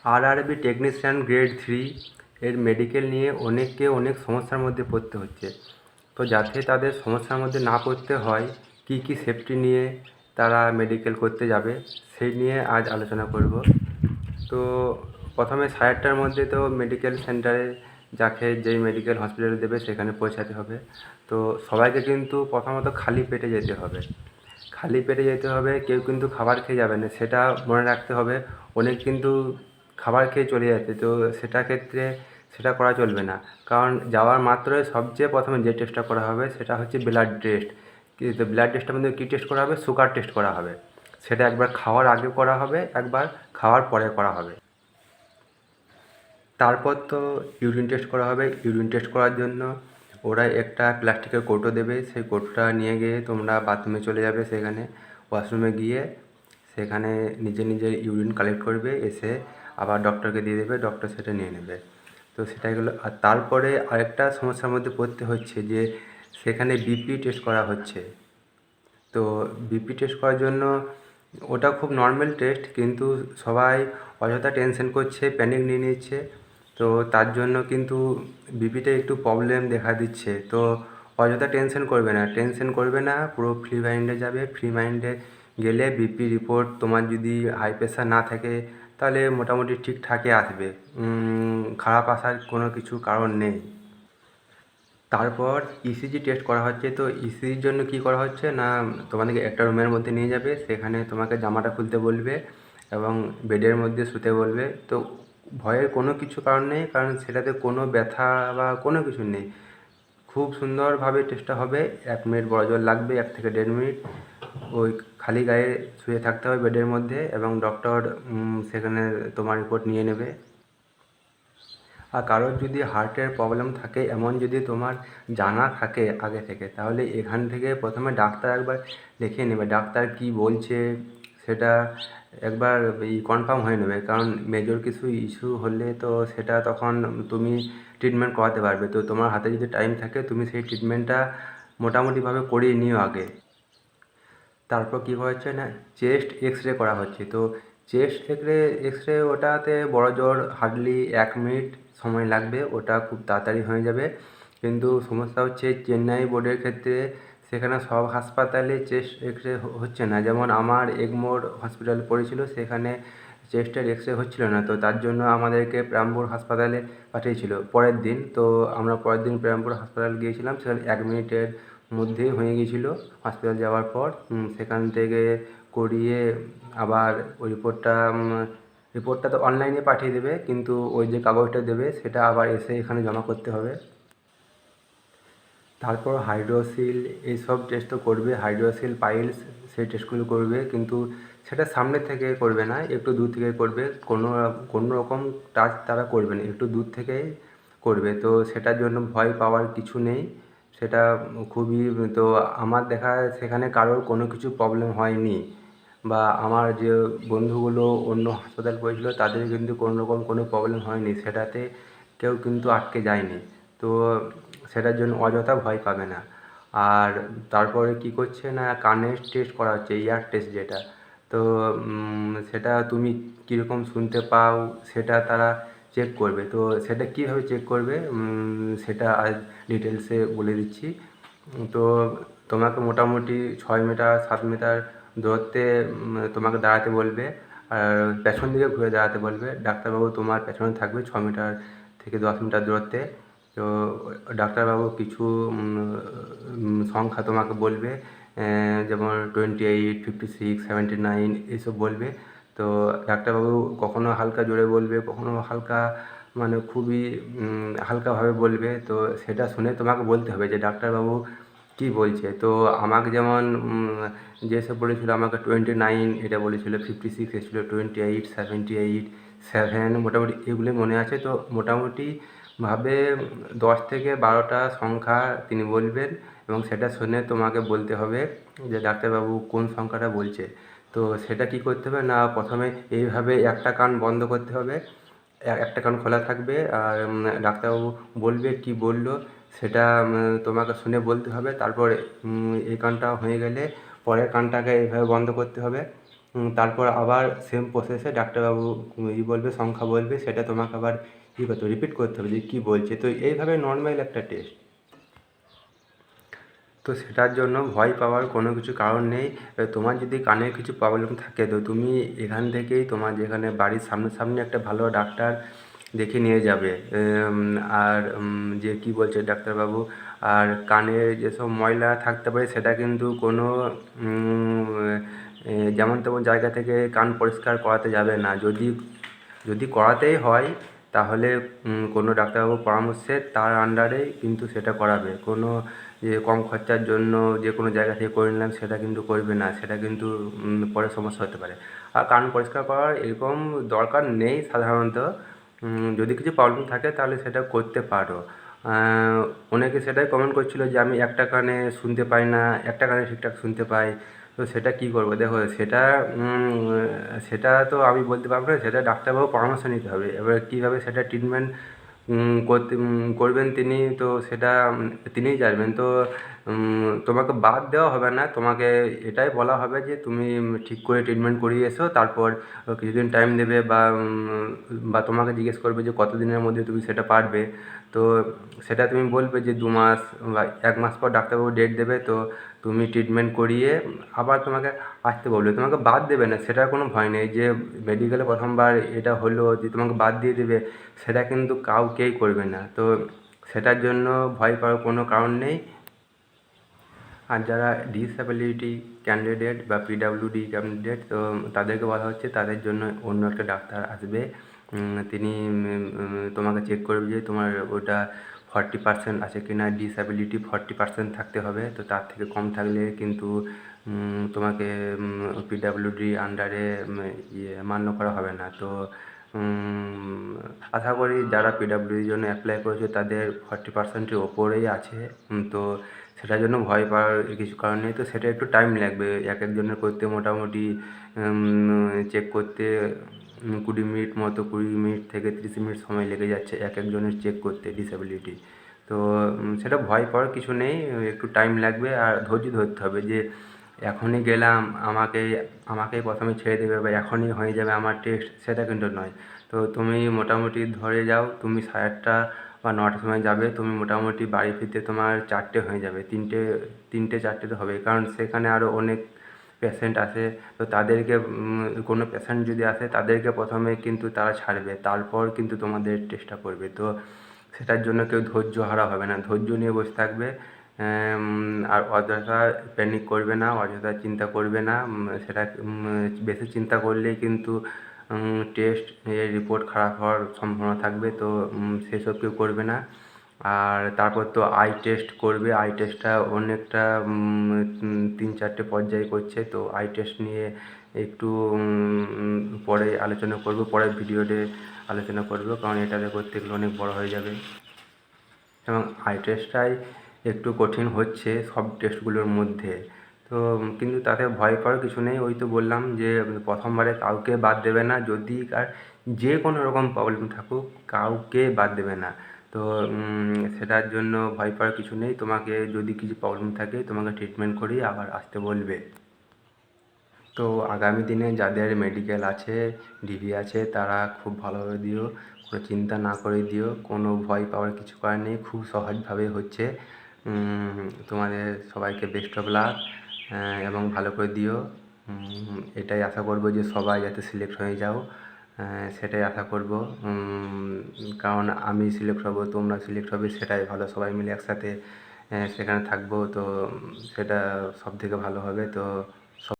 RRB technician grade 3 এর medical নিয়ে অনেককে অনেক সমস্যার মধ্যে পড়তে হচ্ছে। তো যাতে তাদের সমস্যার মধ্যে না পড়তে হয়, কী কী সেফটি নিয়ে তারা মেডিকেল করতে যাবে সেই নিয়ে আজ আলোচনা করব। তো প্রথমে 8:30টার মধ্যে তো মেডিকেল সেন্টারে যাকে যেই মেডিকেল হসপিটালে দেবে সেখানে পৌঁছাতে হবে। তো সবাইকে কিন্তু প্রথমত খালি পেটে যেতে হবে। খালি পেটে যেতে হবে, কেউ কিন্তু খাবার খেয়ে যাবে না, সেটা মনে রাখতে হবে। অনেক কিন্তু খাবার খেয়ে চলে যাচ্ছে, তো সেটা ক্ষেত্রে সেটা করা চলবে না। কারণ যাওয়ার মাত্রই সবচেয়ে প্রথমে যে টেস্টটা করা হবে সেটা হচ্ছে ব্লাড টেস্ট। কিন্তু ব্লাড টেস্টের মধ্যে কী টেস্ট করা হবে? সুগার টেস্ট করা হবে। সেটা একবার খাওয়ার আগে করা হবে, একবার খাওয়ার পরে করা হবে। তারপর তো ইউরিন টেস্ট করা হবে। ইউরিন টেস্ট করার জন্য ওরা একটা প্লাস্টিকের কৌটো দেবে, সেই কৌটোটা নিয়ে গিয়ে তোমরা বাথরুমে চলে যাবে। সেখানে ওয়াশরুমে গিয়ে সেখানে নিজের ইউরিন কালেক্ট করবে, এসে আবার ডক্টরকে দিয়ে দেবে, ডক্টর সেটা নিয়ে নেবে। তো সেটাই হলো। আর তারপরে আরেকটা সমস্যার মধ্যে পড়তে হচ্ছে যে সেখানে বিপি টেস্ট করা হচ্ছে। তো বিপি টেস্ট করার জন্য ওটা খুব নর্মাল টেস্ট, কিন্তু সবাই অযথা টেনশন করছে, প্যানিক নিয়ে নিচ্ছে। তো তার জন্য কিন্তু বিপিতে একটু প্রবলেম দেখা দিচ্ছে। তো অযথা টেনশন করবে না, পুরো ফ্রি মাইন্ডে যাবে। ফ্রি মাইন্ডে গেলে বিপি রিপোর্ট তোমার যদি হাই প্রেশার না থাকে তাহলে মোটামুটি ঠিকঠাকই আসবে। খারাপ আসার কোনো কিছু কারণ নেই। তারপর ইসিজি টেস্ট করা হচ্ছে। তো ইসিজির জন্য কী করা হচ্ছে না, তোমাদেরকে একটা রুমের মধ্যে নিয়ে যাবে, সেখানে তোমাকে জামাটা খুলতে বলবে এবং বেডের মধ্যে শুতে বলবে। তো ভয়ের কোনো কিছু কারণ নেই, কারণ সেটাতে কোনো ব্যথা বা কোনো কিছু নেই। খুব সুন্দরভাবে টেস্টটা হবে। 1 মিনিট বড়জোর লাগবে, 1 থেকে 1.5 মিনিট। ওই খালি গায়ে শুয়ে থাকতে হবে বেডের মধ্যে এবং ডক্টর সেখানে তোমার রিপোর্ট নিয়ে নেবে। আর কারোর যদি হার্টের প্রবলেম থাকে, এমন যদি তোমার জানা থাকে আগে থেকে, তাহলে এখান থেকে প্রথমে ডাক্তার একবার দেখিয়ে নেবে। ডাক্তার কী বলছে সেটা একবার কনফার্ম হয়ে নেবে, কারণ মেজর কিছু ইস্যু হলে তো সেটা তখন তুমি ট্রিটমেন্ট করাতে পারবে। তো তোমার হাতে যদি টাইম থাকে তুমি সেই ট্রিটমেন্টটা মোটামুটিভাবে করিয়ে নিও আগে। তারপর কী হচ্ছে না, চেস্ট এক্স রে করা হচ্ছে। তো চেস্ট এক্স রে ওটাতে বড়জোর হার্ডলি 1 মিনিট সময় লাগবে, ওটা খুব তাড়াতাড়ি হয়ে যাবে। কিন্তু সমস্যা হচ্ছে চেন্নাই বোর্ডের ক্ষেত্রে সেখানে সব হাসপাতালে চেস্ট এক্স রে হচ্ছে না। যেমন আমার এগমোর হসপিটাল পড়েছিল, সেখানে চেস্টের এক্স রে হচ্ছিল না। তো তার জন্য আমাদেরকে প্রামপুর হাসপাতালে পাঠিয়েছিল পরের দিন। তো আমরা পরের দিন প্রামপুর হাসপাতাল গিয়েছিলাম, সেখানে 1 মিনিটের মধ্যেই হয়ে গিয়েছিলো। হসপিটাল যাওয়ার পর সেখান থেকে করিয়ে আবার ওই রিপোর্টটা তো অনলাইনে পাঠিয়ে দেবে, কিন্তু ওই যে কাগজটা দেবে সেটা আবার এসে এখানে জমা করতে হবে। তারপর হাইড্রোসিল এইসব টেস্ট তো করবে, হাইড্রোসিল পাইলস সেই টেস্টগুলো করবে, কিন্তু সেটা সামনে থেকে করবে না, একটু দূর থেকে করবে। কোনো রকম টাচ তারা করবে না, একটু দূর থেকেই করবে। তো সেটার জন্য ভয় পাওয়ার কিছু নেই। সেটা খুবই, তো আমার দেখা সেখানে কারোর কোনো কিছু প্রবলেম হয়নি, বা আমার যে বন্ধুগুলো অন্য হাসপাতাল করেছিল তাদের কিন্তু কোনো রকম কোনো প্রবলেম হয়নি, সেটাতে কেউ কিন্তু আটকে যায়নি। তো সেটার জন্য অযথা ভয় পাবে না। আর তারপরে কী করছে না, কানের টেস্ট করা হচ্ছে, ইয়ার টেস্ট যেটা। তো সেটা তুমি কীরকম শুনতে পাও সেটা তারা চেক করবে। তো সেটা কীভাবে চেক করবে সেটা আজ ডিটেলসে বলে দিচ্ছি। তো তোমাকে মোটামুটি 6 মিটার 7 মিটার দূরত্বে তোমাকে দাঁড়াতে বলবে, আর পেছন দিকে ঘুরে দাঁড়াতে বলবে। ডাক্তারবাবু তোমার পেছনে থাকবে 6 মিটার থেকে 10 মিটার দূরত্বে। তো ডাক্তারবাবু কিছু সংখ্যা তোমাকে বলবে, যেমন 28, 56, 79 এইসব বলবে। তো ডাক্তারবাবু কখনও হালকা জোরে বলবে, কখনও হালকা, মানে খুবই হালকাভাবে বলবে। তো সেটা শুনে তোমাকে বলতে হবে যে ডাক্তারবাবু কী বলছে। তো আমাকে যেমন যেসব বলেছিল, আমাকে 29 এটা বলেছিল, 56 এসেছিল, 28, 78, 7, মোটামুটি এগুলোই মনে আছে। তো মোটামুটিভাবে 10 থেকে 12টা সংখ্যা তিনি বলবেন, এবং সেটা শুনে তোমাকে বলতে হবে যে ডাক্তারবাবু কোন সংখ্যাটা বলছে। তো সেটা কী করতে হবে না, প্রথমে এইভাবে একটা কান বন্ধ করতে হবে, একটা কান খোলা থাকবে, আর ডাক্তারবাবু বলবে কী বললো সেটা তোমাকে শুনে বলতে হবে। তারপরে এই কানটা হয়ে গেলে পরের কানটাকে এইভাবে বন্ধ করতে হবে। তারপর আবার সেম প্রসেসে ডাক্তারবাবু বলবে, সংখ্যা বলবে, সেটা তোমাকে আবার করতে হবে, রিপিট করতে হবে যে কী বলছে। তো এইভাবে নর্মাল একটা টেস্ট। তো সেটার জন্য ভয় পাওয়ার কোনো কিছু কারণ নেই। তোমার যদি কানের কিছু প্রবলেম থাকে তো তুমি এখান থেকেই তোমার যেখানে বাড়ির সামনাসামনি একটা ভালো ডাক্তার দেখে নিয়ে যাবে। আর যে কী বলছে ডাক্তারবাবু, আর কানে যেসব ময়লা থাকতে পারে সেটা কিন্তু কোনো যেমন তেমন জায়গা থেকে কান পরিষ্কার করাতে যাবে না। যদি যদি করাতেই হয় তাহলে কোনো ডাক্তারবাবুর পরামর্শে তার আন্ডারেই কিন্তু সেটা করাবে। কোনো যে কম খরচার জন্য যে কোনো জায়গা থেকে করে নিলাম সেটা কিন্তু করবে না, সেটা কিন্তু পরে সমস্যা হতে পারে। আর কান পরিষ্কার করার এরকম দরকার নেই সাধারণত। যদি কিছু প্রবলেম থাকে তাহলে সেটা করতে পারো। অনেকে সেটাই কমেন্ট করছিল যে আমি একটা কানে শুনতে পাই না, একটা কানে ঠিকঠাক শুনতে পাই। তো সেটা কী করবো? দেখো সেটা সেটা তো আমি বলতে পারবো না, সেটা ডাক্তারবাবুর পরামর্শ নিতে হবে। এবার কীভাবে সেটা ট্রিটমেন্ট করবেন তিনি, তো সেটা তিনিই জানবেন। তো তোমাকে বাদ দেওয়া হবে না, তোমাকে এটাই বলা হবে যে তুমি ঠিক করে ট্রিটমেন্ট করিয়ে এসো, তারপর কিছুদিন টাইম দেবে, বা তোমাকে জিজ্ঞেস করবে যে কতদিনের মধ্যে তুমি সেটা পারবে। তো সেটা তুমি বলবে যে 2 মাস বা 1 মাস পর ডাক্তারবাবু ডেট দেবে। তো তুমি ট্রিটমেন্ট করিয়ে আবার তোমাকে আসতে বলবে, তোমাকে বাদ দেবে না, সেটার কোনো ভয় নেই। যে মেডিকেলে প্রথমবার এটা হলো যে তোমাকে বাদ দিয়ে দেবে, সেটা কিন্তু কাউকেই করবে না। তো সেটার জন্য ভয় পাওয়ার কোনো কারণ নেই। আর যারা ডিসএবিলিটি ক্যান্ডিডেট বা পিডাব্লিউডি ক্যান্ডিডেট, তো তাদেরকে বলা হচ্ছে তাদের জন্য অন্য একটা ডাক্তার আসবে। তিনি তোমাকে চেক করবে যে তোমার ওটা 40% আছে কি না, ডিসএবিলিটি 40% থাকতে হবে। তো তার থেকে কম থাকলে কিন্তু তোমাকে পিডাব্লিউডি আন্ডারে মান্য করা হবে না। তো আশা করি যারা পিডাব্লিউডির জন্য অ্যাপ্লাই করেছে তাদের 40%-এর ওপরেই আছে। তো সেটার জন্য ভয় পাওয়ার কিছু কারণ নেই। তো সেটা একটু টাইম লাগবে এক একজনের করতে, মোটামুটি চেক করতে 20 মিনিট মতো, 20 মিনিট থেকে 30 মিনিট সময় লেগে যাচ্ছে এক একজনের চেক করতে ডিসএবিলিটি। তো সেটা ভয় পাওয়ার কিছু নেই, একটু টাইম লাগবে। আর ধৈর্য ধরতে হবে যে এখনই গেলাম আমাকেই প্রথমে ছেড়ে দেবে বা এখনই হয়ে যাবে আমার টেস্ট, সেটা কিন্তু নয়। তো তুমি মোটামুটি ধরে যাও তুমি 8:30 বা 9টার সময় যাবে, তুমি মোটামুটি বাড়ি ফিরতে তোমার 4টে হয়ে যাবে। 3টে 4টে তো হবেই, কারণ সেখানে আরও অনেক পেশেন্ট আসে। তো তাদেরকে কোনো পেশেন্ট যদি আসে তাদেরকে প্রথমে কিন্তু তারা ছাড়বে, তারপর কিন্তু তোমাদের টেস্টটা করবে। তো সেটার জন্য কেউ ধৈর্য হারা হবে না, ধৈর্য নিয়ে বসে থাকবে। আর অযথা প্যানিক করবে না, অযথা চিন্তা করবে না। সেটা বেশি চিন্তা করলেই কিন্তু টেস্ট এর রিপোর্ট খারাপ হওয়ার সম্ভাবনা থাকবে। তো সেসব কেউ করবে না। আর তারপর তো আই টেস্ট করবে, আই টেস্টটা অনেকটা 3-4টে পর্যায়ে করছে। তো আই টেস্ট নিয়ে একটু পরে আলোচনা করব, পরের ভিডিওতে আলোচনা করব, কারণ এটাতে করতে গেলে অনেক বড় হয়ে যাবে। এবং আই টেস্টটাই একটু কঠিন হচ্ছে সব টেস্টগুলোর মধ্যে। তো কিন্তু তাতে ভয় পাওয়ার কিছু নেই। ওই তো বললাম যে প্রথমবারে কাউকে বাদ দেবে না, যদি আর যে কোনো রকম প্রবলেম থাকুক কাউকে বাদ দেবে না। তো সেটার জন্য ভয় পাওয়ার কিছু নেই। তোমাকে যদি কিছু প্রবলেম থাকে তোমাকে ট্রিটমেন্ট করিয়ে আবার আসতে বলবে। তো আগামী দিনে যাদের মেডিকেল আছে, ডিগ্রি আছে, তারা খুব ভালোভাবে দিও, কোনো চিন্তা না করে দিও, কোনো ভয় পাওয়ার কিছু কারণ নেই, খুব সহজভাবে হচ্ছে। তোমাদের সবাইকে বেস্ট অফ লাক, এবং ভালো করে দিও। এটাই আশা করব যে সবাই যাতে সিলেক্ট হয়ে যাও, সেটাই আশা করব। কারণ আমি সিলেক্ট হব, তোমরা সিলেক্ট হবে, সেটাই ভালো। সবাই মিলে একসাথে সেখানে থাকবো, তো সেটা সবথেকে ভালো হবে। তো